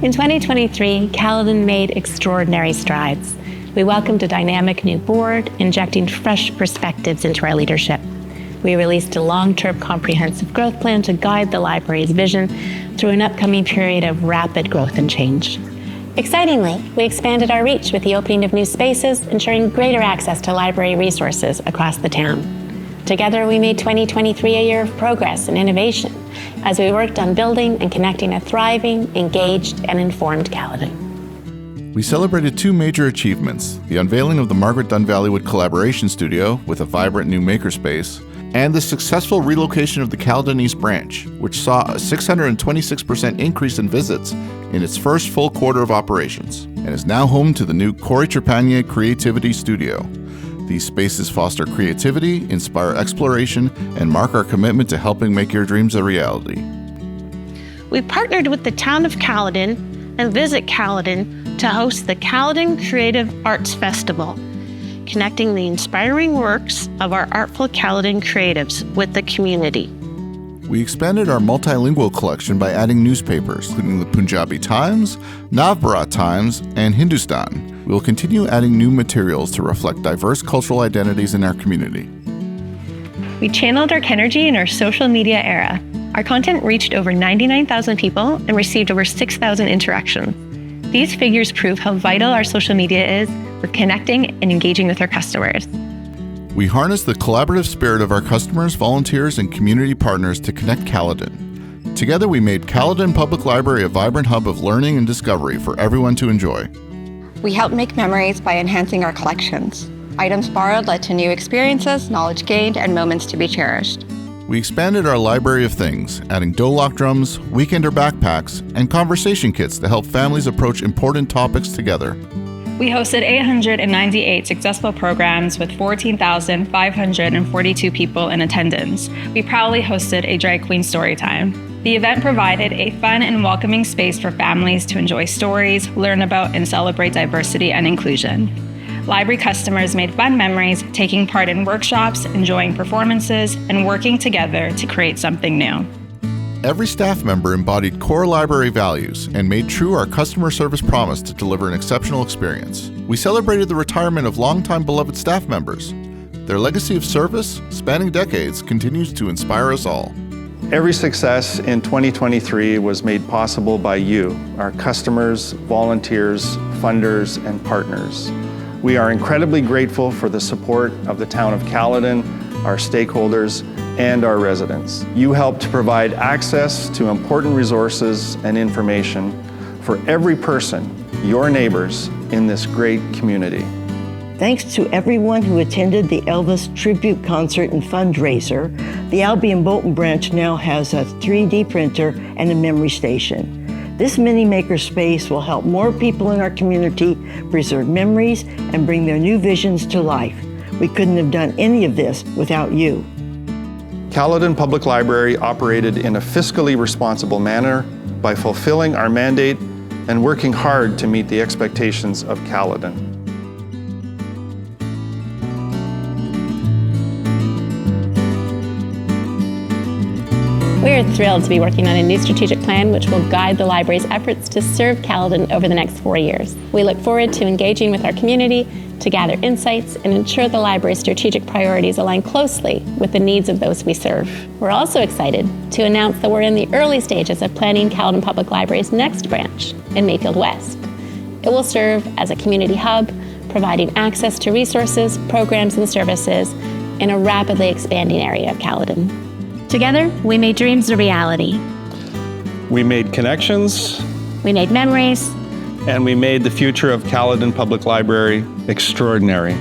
In 2023, Caledon made extraordinary strides. We welcomed a dynamic new board, injecting fresh perspectives into our leadership. We released a long-term comprehensive growth plan to guide the library's vision through an upcoming period of rapid growth and change. Excitingly, we expanded our reach with the opening of new spaces, ensuring greater access to library resources across the town. Together, we made 2023 a year of progress and innovation as we worked on building and connecting a thriving, engaged, and informed Caledon. We celebrated two major achievements: the unveiling of the Margaret Dunn Valleywood Collaboration Studio with a vibrant new makerspace, and the successful relocation of the Caledon East Branch, which saw a 626% increase in visits in its first full quarter of operations, and is now home to the new Cory Trépanier Creativity Studio. These spaces foster creativity, inspire exploration, and mark our commitment to helping make your dreams a reality. We partnered with the town of Caledon and Visit Caledon to host the Caledon Creative Arts Festival, connecting the inspiring works of our artful Caledon creatives with the community. We expanded our multilingual collection by adding newspapers, including the Punjabi Times, Navbharat Times, and Hindustan. We will continue adding new materials to reflect diverse cultural identities in our community. We channeled our Kenergy in our social media era. Our content reached over 99,000 people and received over 6,000 interactions. These figures prove how vital our social media is for connecting and engaging with our customers. We harness the collaborative spirit of our customers, volunteers, and community partners to connect Caledon. Together, we made Caledon Public Library a vibrant hub of learning and discovery for everyone to enjoy. We help make memories by enhancing our collections. Items borrowed led to new experiences, knowledge gained, and moments to be cherished. We expanded our library of things, adding dholak drums, weekender backpacks, and conversation kits to help families approach important topics together. We hosted 898 successful programs with 14,542 people in attendance. We proudly hosted a drag queen story time. The event provided a fun and welcoming space for families to enjoy stories, learn about, and celebrate diversity and inclusion. Library customers made fun memories, taking part in workshops, enjoying performances, and working together to create something new. Every staff member embodied core library values and made true our customer service promise to deliver an exceptional experience. We celebrated the retirement of longtime beloved staff members. Their legacy of service, spanning decades, continues to inspire us all. Every success in 2023 was made possible by you, our customers, volunteers, funders, and partners. We are incredibly grateful for the support of the town of Caledon, our stakeholders, and our residents. You help to provide access to important resources and information for every person, your neighbors, in this great community. Thanks to everyone who attended the Elvis tribute concert and fundraiser, the Albion Bolton branch now has a 3D printer and a memory station. This mini makerspace will help more people in our community preserve memories and bring their new visions to life. We couldn't have done any of this without you. Caledon Public Library operated in a fiscally responsible manner by fulfilling our mandate and working hard to meet the expectations of Caledon. We're thrilled to be working on a new strategic plan which will guide the library's efforts to serve Caledon over the next 4 years. We look forward to engaging with our community to gather insights and ensure the library's strategic priorities align closely with the needs of those we serve. We're also excited to announce that we're in the early stages of planning Caledon Public Library's next branch in Mayfield West. It will serve as a community hub, providing access to resources, programs, and services in a rapidly expanding area of Caledon. Together, we made dreams a reality. We made connections, We made memories, and we made the future of Caledon Public Library extraordinary.